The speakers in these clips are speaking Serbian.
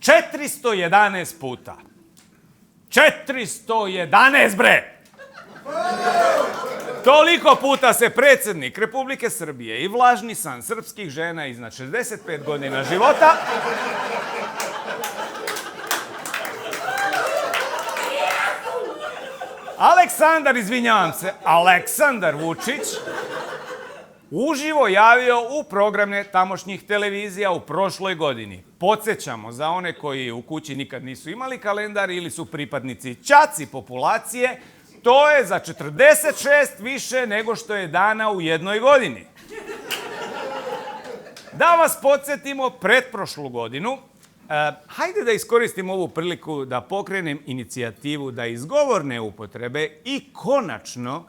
411 puta. 411, bre! Toliko puta se predsjednik Republike Srbije i vlažni san srpskih žena iznad 65 godina života Aleksandar Vučić uživo javio u programe tamošnjih televizija u prošloj godini. Podsjećamo, za one koji u kući nikad nisu imali kalendar ili su pripadnici ćaci populacije, to je za 46 više nego što je dana u jednoj godini. Da vas podsjetimo, pretprošlu godinu, hajde da iskoristim ovu priliku da pokrenem inicijativu da iz govorne upotrebe i konačno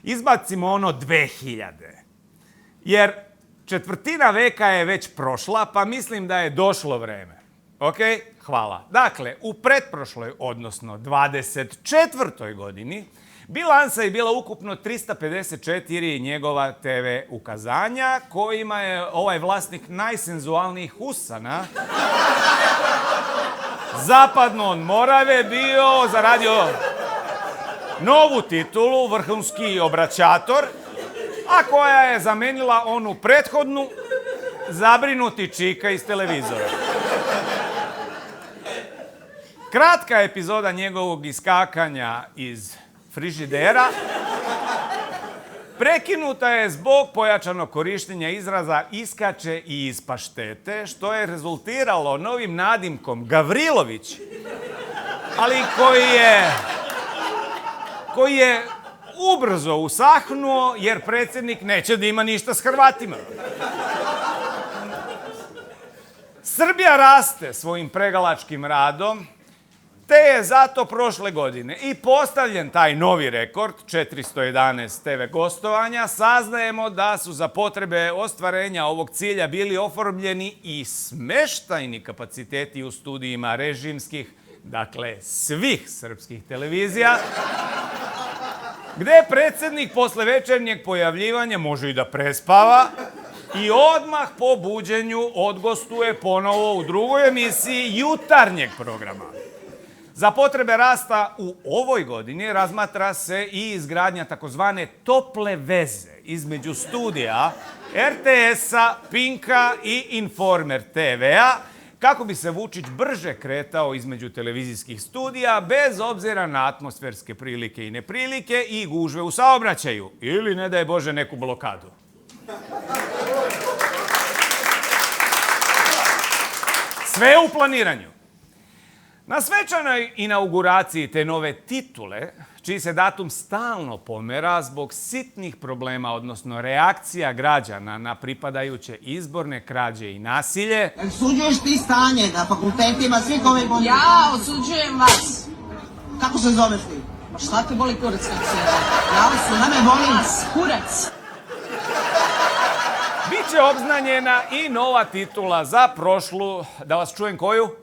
izbacimo ono 2000. Jer četvrtina veka je već prošla, pa mislim da je došlo vreme. Ok? Hvala. Dakle, u pretprošloj, odnosno 24. godini, bilansa je bila ukupno 354 njegova TV ukazanja, kojima je ovaj vlasnik najsenzualnijih usana zapadno od Morave bio zaradio novu titulu, vrhunski obraćator, a koja je zamenila onu prethodnu, zabrinuti čika iz televizora. Kratka epizoda njegovog iskakanja iz frižidera prekinuta je zbog pojačanog korištenja izraza iskače i iz paštete, što je rezultiralo novim nadimkom Gavrilović, ali koji je ubrzo usahnuo jer predsjednik neće da ima ništa s Hrvatima. Srbija raste svojim pregalačkim radom, te je zato prošle godine i postavljen taj novi rekord, 411 TV gostovanja. Saznajemo da su za potrebe ostvarenja ovog cilja bili oformljeni i smeštajni kapaciteti u studijima režimskih, dakle svih srpskih televizija, gde predsjednik posle večernjeg pojavljivanja može i da prespava i odmah po buđenju odgostuje ponovo u drugoj emisiji jutarnjeg programa. Za potrebe rasta u ovoj godini razmatra se i izgradnja takozvane tople veze između studija RTS-a, Pinka i Informer TV-a, kako bi se Vučić brže kretao između televizijskih studija bez obzira na atmosferske prilike i neprilike i gužve u saobraćaju ili, ne daj Bože, neku blokadu. Sve je u planiranju. Na svečanoj inauguraciji te nove titule, čiji se datum stalno pomera zbog sitnih problema, odnosno reakcija građana na pripadajuće izborne krađe i nasilje... Osuđuješ ti stanje na fakultetima svih ovih godina? Ja osuđujem vas. Kako se zoveš ti? Pa šta te boli kurac kako se Ja su, mene boli kurac. Biće obznanjena i nova titula za prošlu, da vas čujem koju?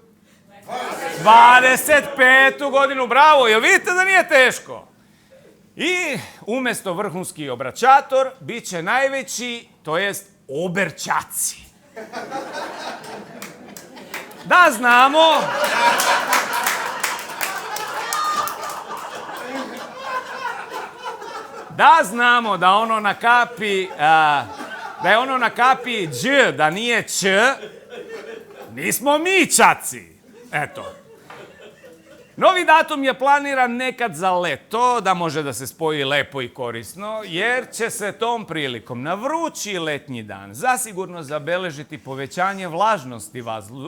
25. godinu, bravo, jel vidite da nije teško? I umjesto vrhunski obraćator bit će najveći, to jest oberćaci. Da znamo da ono na kapi, da je ono na kapi đ, da nije ć, nismo mi ćaci. Eto. Novi datum je planiran nekad za leto, da može da se spoji lepo i korisno, jer će se tom prilikom na vrući letnji dan zasigurno zabeležiti povećanje vlažnosti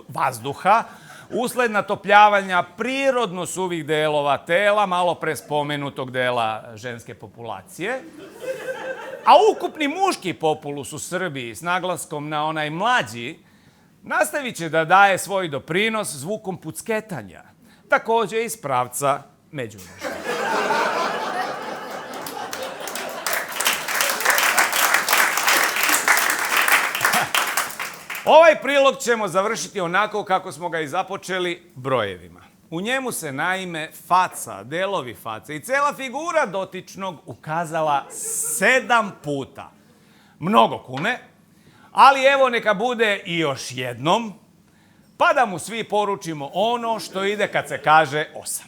vazduha usled natopljavanja prirodno suvih delova tela, malo pre spomenutog dela ženske populacije. A ukupni muški populus u Srbiji, s naglaskom na onaj mlađi, nastavit će da daje svoj doprinos zvukom pucketanja, takođe iz pravca međunožja. Ovaj prilog ćemo završiti onako kako smo ga i započeli, brojevima. U njemu se naime faca, delovi face i cela figura dotičnog ukazala 7 puta. Mnogo, kume, ali evo neka bude i još jednom. pa da mu svi poručimo ono što ide kad se kaže 8.